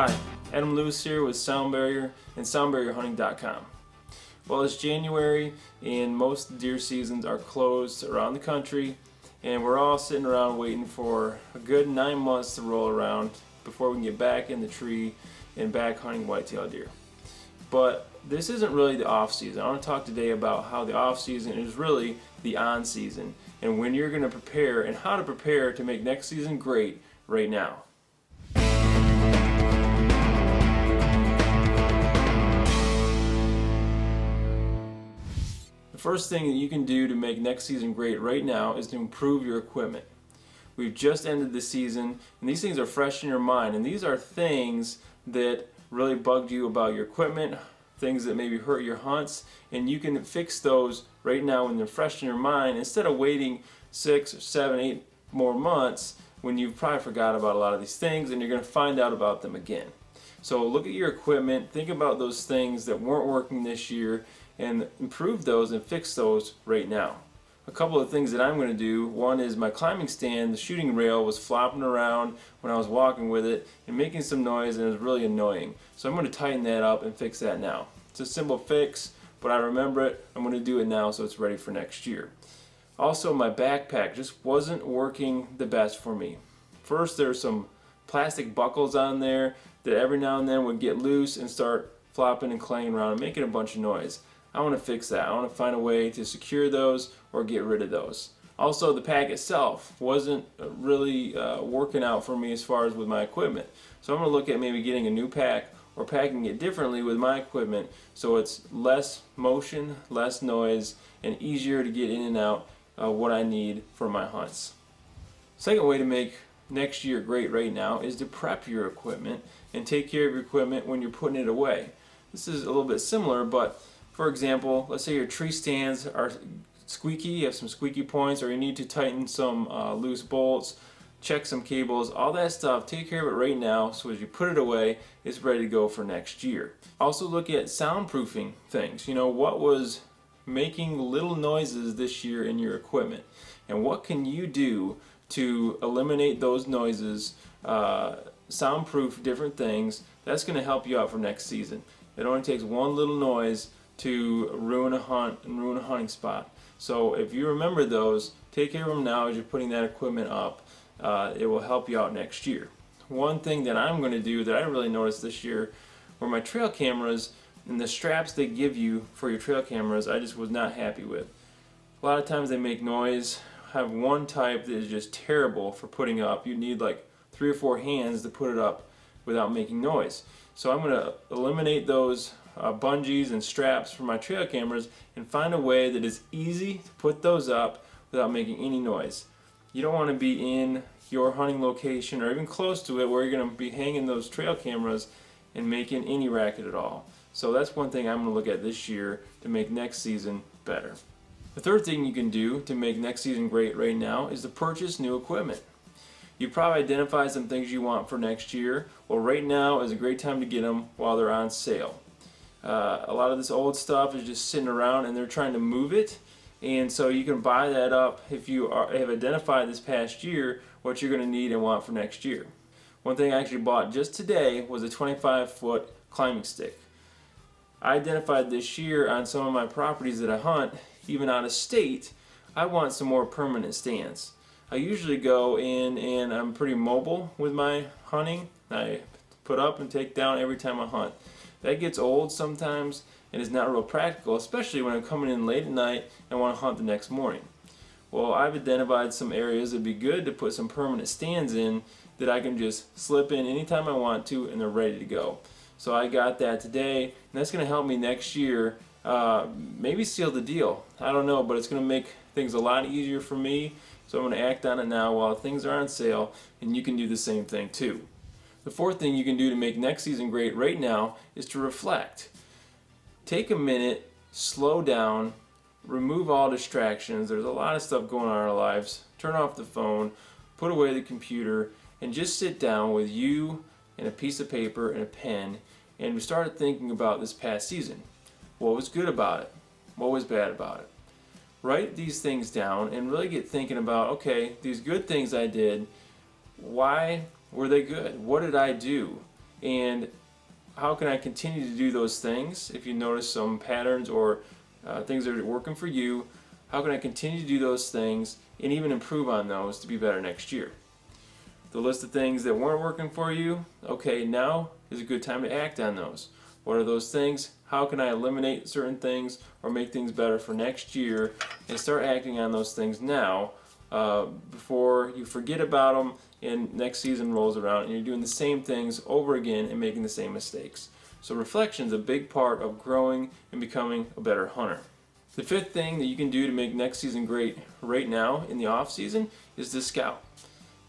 Hi, Adam Lewis here with Sound Barrier and SoundBarrierHunting.com. Well, it's January and most deer seasons are closed around the country, and we're all sitting around waiting for a good 9 months to roll around before we can get back in the tree and back hunting whitetail deer. But this isn't really the off season. I want to talk today about how the off season is really the on season and when you're going to prepare and how to prepare to make next season great right now. The first thing that you can do to make next season great right now is to improve your equipment. We've just ended the season and these things are fresh in your mind, and these are things that really bugged you about your equipment, things that maybe hurt your hunts, and you can fix those right now when they're fresh in your mind instead of waiting 6 or 7, 8 more months when you've probably forgot about a lot of these things and you're going to find out about them again. So look at your equipment, think about those things that weren't working this year and improve those and fix those right now. A couple of things that I'm going to do: one is my climbing stand, the shooting rail was flopping around when I was walking with it and making some noise, and it was really annoying. So I'm going to tighten that up and fix that now. It's a simple fix, but I remember it. I'm going to do it now so it's ready for next year. Also, my backpack just wasn't working the best for me. First, there's some plastic buckles on there that every now and then would get loose and start flopping and clanging around and making a bunch of noise. I want to fix that. I want to find a way to secure those or get rid of those. Also, the pack itself wasn't really working out for me as far as with my equipment. So I'm going to look at maybe getting a new pack or packing it differently with my equipment so it's less motion, less noise, and easier to get in and out what I need for my hunts. Second way to make next year great right now is to prep your equipment and take care of your equipment when you're putting it away. This is a little bit similar, but for example, let's say your tree stands are squeaky, you have some squeaky points, or you need to tighten some loose bolts, check some cables, all that stuff. Take care of it right now so as you put it away, it's ready to go for next year. Also look at soundproofing things. You know, what was making little noises this year in your equipment, and what can you do to eliminate those noises, soundproof different things. That's going to help you out for next season. It only takes one little noise to ruin a hunt and ruin a hunting spot. So if you remember those, take care of them now as you're putting that equipment up. It will help you out next year. One thing that I'm going to do that I really noticed this year were my trail cameras and the straps they give you for your trail cameras. I just was not happy with. A lot of times they make noise. I have one type that is just terrible for putting up. You need like 3 or 4 hands to put it up without making noise. So I'm going to eliminate those bungees and straps for my trail cameras and find a way that is easy to put those up without making any noise. You don't want to be in your hunting location or even close to it where you're going to be hanging those trail cameras and making any racket at all. So that's one thing I'm going to look at this year to make next season better. The third thing you can do to make next season great right now is to purchase new equipment. You probably identified some things you want for next year. Well, right now is a great time to get them while they're on sale. A lot of this old stuff is just sitting around and they're trying to move it, and so you can buy that up if you have identified this past year what you're going to need and want for next year. One thing I actually bought just today was a 25-foot climbing stick. I identified this year on some of my properties that I hunt, even out of state, I want some more permanent stands. I usually go in and I'm pretty mobile with my hunting. I put up and take down every time I hunt. That gets old sometimes and is not real practical, especially when I'm coming in late at night and want to hunt the next morning. Well, I've identified some areas that'd be good to put some permanent stands in that I can just slip in anytime I want to and they're ready to go. So I got that today, and that's going to help me next year maybe seal the deal. I don't know, but it's going to make things a lot easier for me. So I'm going to act on it now while things are on sale, and you can do the same thing too. The fourth thing you can do to make next season great right now is to reflect. Take a minute, slow down, remove all distractions. There's a lot of stuff going on in our lives. Turn off the phone, put away the computer, and just sit down with you and a piece of paper and a pen and start thinking about this past season. What was good about it? What was bad about it? Write these things down and really get thinking about, okay, these good things I did, why were they good? What did I do? and how can I continue to do those things? If you notice some patterns or things that are working for you, how can I continue to do those things and even improve on those to be better next year? The list of things that weren't working for you, okay, now is a good time to act on those. What are those things? How can I eliminate certain things or make things better for next year, and start acting on those things now before you forget about them and next season rolls around and you're doing the same things over again and making the same mistakes. So reflection is a big part of growing and becoming a better hunter. The fifth thing that you can do to make next season great right now in the off season is to scout.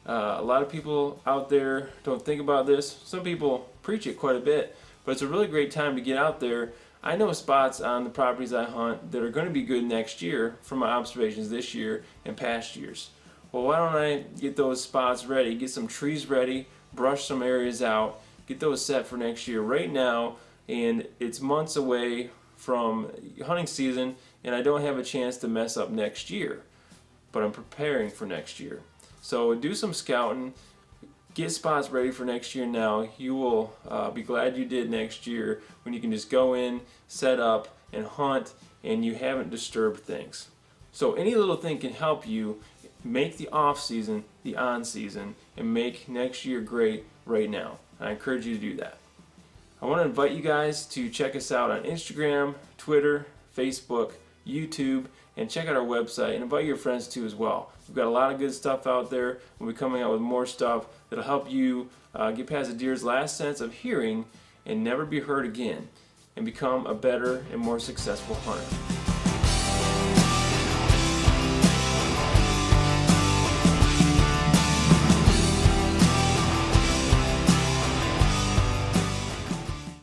A lot of people out there don't think about this. Some people preach it quite a bit, but it's a really great time to get out there. I know spots on the properties I hunt that are going to be good next year from my observations this year and past years. Well, why don't I get those spots ready, get some trees ready, brush some areas out, get those set for next year right now, and it's months away from hunting season and I don't have a chance to mess up next year, but I'm preparing for next year. So do some scouting, get spots ready for next year now. You will be glad you did next year when you can just go in, set up, and hunt, and you haven't disturbed things. So any little thing can help you make the off season the on season and make next year great right now. I encourage you to do that. I want to invite you guys to check us out on Instagram, Twitter, Facebook, YouTube, and check out our website and invite your friends too as well. We've got a lot of good stuff out there. We'll be coming out with more stuff that'll help you get past a deer's last sense of hearing and never be heard again and become a better and more successful hunter.